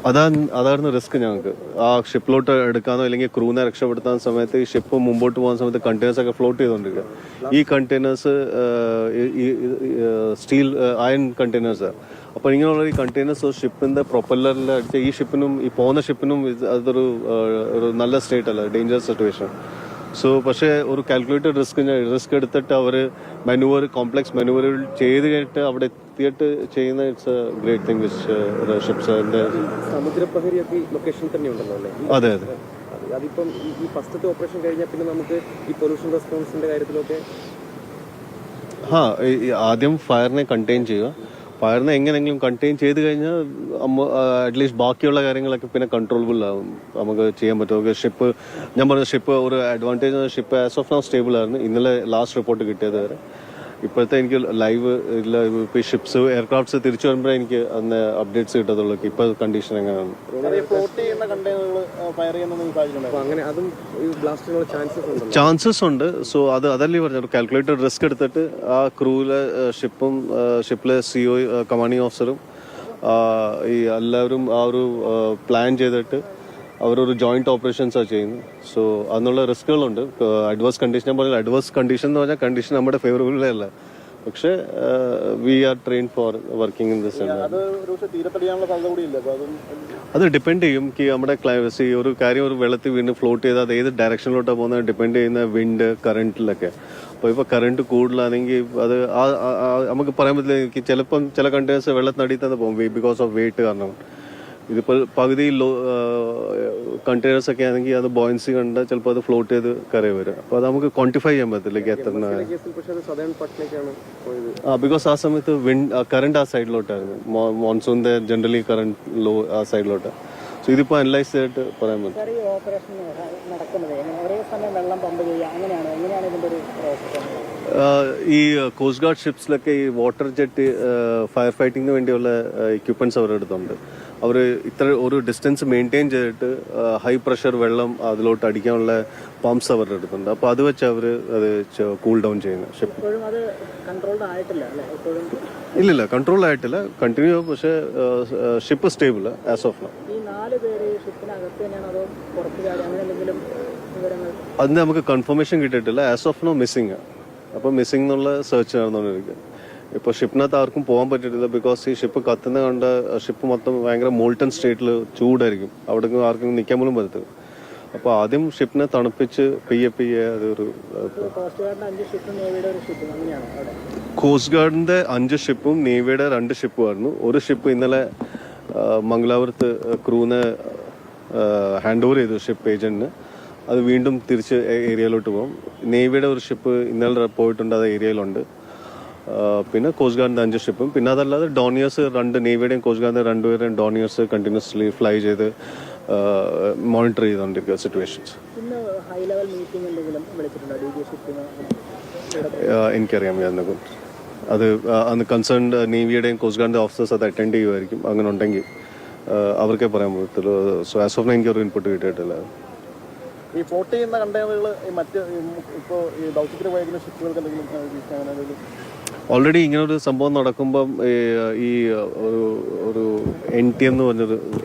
അതായിരുന്നു റിസ്ക് ഞങ്ങൾക്ക്. ആ ഷിപ്പിലോട്ട് എടുക്കാനോ അല്ലെങ്കിൽ ക്രൂനെ രക്ഷപ്പെടുത്താൻ സമയത്ത് ഈ ഷിപ്പ് മുമ്പോട്ട് പോകുന്ന സമയത്ത് കണ്ടെയ്നേഴ്സ് ഒക്കെ ഫ്ലോട്ട് ചെയ്തുകൊണ്ടിരിക്കുക. ഈ കണ്ടെയ്നേഴ്സ് സ്റ്റീൽ അയൺ കണ്ടെയ്നേഴ്സ്. അപ്പോൾ ഇങ്ങനെയുള്ള ഈ കണ്ടെയ്നേഴ്സ് ഷിപ്പിന്റെ പ്രൊപ്പല്ലറിൽ അടിച്ച ഈ ഷിപ്പിനും ഈ പോകുന്ന ഷിപ്പിനും അതൊരു നല്ല സ്റ്റേറ്റ് അല്ല, ഡേഞ്ചറസ് സിറ്റുവേഷൻ. സോ പക്ഷേ ഒരു കാൽക്കുലേറ്റഡ് റിസ്ക് എടുത്തിട്ട് അവർ കോംപ്ലക്സ് മാനുവറുകൾ ചെയ്ത് കഴിഞ്ഞിട്ട് അവിടെ എത്തിയിട്ട് ചെയ്യുന്ന it's a great thing which ships. സമുദ്രപ്രഹരിയൊക്കെ ലൊക്കേഷൻ തന്നെ ഉണ്ടല്ലോ അല്ലേ? അതെ അതെ. അതിപ്പം ഈ ഫസ്റ്റത്തെ ഓപ്പറേഷൻ കഴിഞ്ഞാൽ പിന്നെ നമുക്ക് ഈ പൊല്യൂഷൻ റെസ്പോൺസിന്റെ കാര്യത്തിലൊക്കെ ആദ്യം ഫയറിനെ കണ്ടെയ്ൻ ചെയ്യുക. ഫയറിനെ എങ്ങനെയെങ്കിലും കണ്ടെയ്ൻ ചെയ്ത് കഴിഞ്ഞാൽ അറ്റ്ലീസ്റ്റ് ബാക്കിയുള്ള കാര്യങ്ങളൊക്കെ പിന്നെ കൺട്രോളബിൾ ആവും, നമുക്ക് ചെയ്യാൻ പറ്റും. ഷിപ്പ് ഞാൻ പറഞ്ഞ ഷിപ്പ് ഒരു advantage, ship as of now stable ആയിരുന്നു. ഇന്നലെ ലാസ്റ്റ് റിപ്പോർട്ട് കിട്ടിയത് വരെ. ഇപ്പോഴത്തെ എനിക്ക് ലൈവ് ഇല്ല, ഇപ്പോൾ ഈ ഷിപ്സ് എയർക്രാഫ്റ്റ്സ് തിരിച്ചു വരുമ്പോഴേ എനിക്ക് അന്ന് അപ്ഡേറ്റ്സ് കിട്ടത്തുള്ളൂ ഇപ്പോൾ കണ്ടീഷൻ എങ്ങനെയാണ്. ചാൻസസ് ഉണ്ട്. സോ അതല്ലേ പറഞ്ഞു, കാൽക്കുലേറ്റഡ് റിസ്ക് എടുത്തിട്ട് ആ ക്രൂവിലെ ഷിപ്പിലെ സിഒ കമാൻഡിങ് ഓഫീസറും ഈ എല്ലാവരും ആ ഒരു പ്ലാൻ ചെയ്തിട്ട് അവരൊരു ജോയിന്റ് ഓപ്പറേഷൻസാണ് ചെയ്യുന്നത്. സോ അതിനുള്ള റിസ്കുകളുണ്ട്. അഡ്വേഴ്സ് കണ്ടീഷൻ പറഞ്ഞാൽ അഡ്വേഴ്സ് കണ്ടീഷൻ എന്ന് പറഞ്ഞാൽ കണ്ടീഷൻ നമ്മുടെ ഫേവറബിളേ അല്ല. പക്ഷേ we are train for working in this. അത് ഡിപ്പെൻഡ് ചെയ്യും നമ്മുടെ ഒരു കാര്യം ഒരു വെള്ളത്തിൽ വീണ്ടും ഫ്ലോട്ട് ചെയ്താൽ അത് ഏത് ഡയറക്ഷനിലോട്ടാണ് പോകുന്നത് ഡിപ്പെൻഡ് ചെയ്യുന്ന വിൻഡ് കറണ്ടിലൊക്കെ. അപ്പോൾ ഇപ്പോൾ കറണ്ട് കൂടുതലാണെങ്കിൽ അത് നമുക്ക് പറയാൻ പറ്റില്ല. ചിലപ്പം ചില കണ്ടെയ്നേഴ്സ് വെള്ളത്തിനടിയിൽ തന്നെ പോകും ബിക്കോസ് ഓഫ് വെയിറ്റ് കാരണം. ഇതിപ്പോൾ പകുതി കണ്ടെയ്നേഴ്സ് ഒക്കെ ആണെങ്കിൽ അത് ബോയിൻസി കണ്ട് ചിലപ്പോൾ അത് ഫ്ലോട്ട് ചെയ്ത് കരയിൽ വരും. അപ്പോൾ അത് നമുക്ക് ക്വാണ്ടിഫൈ ചെയ്യാൻ പറ്റില്ല എത്ര. ബിക്കോസ് ആ സമയത്ത് കറണ്ട് ആ സൈഡിലോട്ടായിരുന്നു. മോൺസൂണിന്റെ ജനറലി കറണ്ട് ലോ ആ സൈഡിലോട്ട്. സോ ഇതിപ്പോൾ അനലൈസ് ചെയ്തിട്ട് പറയാൻ പറ്റും. ഈ കോസ്റ്റ് ഗാർഡ് ഷിപ്സിലൊക്കെ ഈ വാട്ടർ ജെറ്റ് ഫയർ ഫൈറ്റിങ്ങിന് വേണ്ടിയുള്ള എക്യുപ്മെന്റ്സ് അവരുടെ അടുത്തുണ്ട്. അവർ ഒരു ഡിസ്റ്റൻസ് മെയിൻറ്റെയിൻ ചെയ്തിട്ട് ഹൈ പ്രഷർ വെള്ളം അതിലോട്ട് അടിക്കാനുള്ള പമ്പ്സ് അവരുടെ അടുത്തുണ്ട്. അപ്പോൾ അത് വെച്ച് അവർ അത് കൂൾ ഡൗൺ ചെയ്യുന്നത്. ഷിപ്പ് ഇല്ലില്ല, കൺട്രോൾ ആയിട്ടില്ല, കണ്ടിന്യൂ. പക്ഷേ ship stable as of now. അതിന് നമുക്ക് കൺഫർമേഷൻ കിട്ടിയിട്ടില്ല. As of no missing. അപ്പോൾ മിസ്സിംഗ് എന്നുള്ള സെർച്ച് നടന്നുകൊണ്ടിരിക്കുക. ഇപ്പോൾ ഷിപ്പിനകത്ത് ആർക്കും പോകാൻ പറ്റിയിട്ടില്ല. ബിക്കോസ് ഈ ഷിപ്പ് കത്തുന്ന കണ്ട ഷിപ്പ് മൊത്തം ഭയങ്കര മോൾട്ടൺ സ്റ്റേറ്റിൽ ചൂടായിരിക്കും. അവിടെ ആർക്കും നിൽക്കാൻ പോലും പറ്റത്തില്ല. അപ്പോൾ ആദ്യം ഷിപ്പിനെ തണുപ്പിച്ച് പെയ്യെ അതൊരു കോസ്റ്റ് ഗാർഡിന്റെ 5 ഷിപ്പും നേവിയുടെ 2 ഷിപ്പുമായിരുന്നു. ഒരു ഷിപ്പ് ഇന്നലെ മംഗലാപുരത്ത് ക്രൂനെ ഹാൻഡ് ഓവർ ചെയ്തു ഷിപ്പ് ഏജന്റിന്. അത് വീണ്ടും തിരിച്ച് ഏരിയയിലോട്ട് പോകും. നേവിയുടെ ഒരു ഷിപ്പ് ഇന്നലെ പോയിട്ടുണ്ട്, അത് ഏരിയയിലുണ്ട്. പിന്നെ കോസ്റ്റ് ഗാർഡിന്റെ 5 ഷിപ്പും പിന്നെ അതല്ലാതെ ഡോണിയേഴ്സ് 2 നേവിയുടെയും കോസ്റ്റ് ഗാർഡിന്റെ 2 പേരും ഡോണിയേഴ്സ് കണ്ടിന്യൂസ്ലി ഫ്ലൈ ചെയ്ത് മോണിറ്റർ ചെയ്തുകൊണ്ടിരിക്കുക സിറ്റുവേഷൻസ്. എനിക്കറിയാം അതിനെക്കുറിച്ച്. അന്ന് കൺസേൺഡ് നേവിയുടെയും കോസ്റ്റ് ഗാർഡിന്റെ ഓഫീസേഴ്സ് അത് അറ്റൻഡ് ചെയ്യുമായിരിക്കും. അങ്ങനെ ഉണ്ടെങ്കിൽ അവർക്കേ പറയാൻ പറ്റത്തുള്ളൂ. സോ ആസ് ഓഫ് നൗ എനിക്കൊരു ഇൻപുട്ട് കിട്ടിയിട്ടില്ല. ഈ ഫ്ലോട്ട് ചെയ്യുന്ന കണ്ടെയ്നറുകൾ മറ്റ് ഇപ്പോൾ ഈ ദൗത്യത്തിന് പോയിരിക്കുന്ന ഷിപ്പുകൾക്ക് എന്തെങ്കിലും ഓൾറെഡി ഇങ്ങനൊരു സംഭവം നടക്കുമ്പം ഈ ഒരു NT എന്ന് പറഞ്ഞൊരു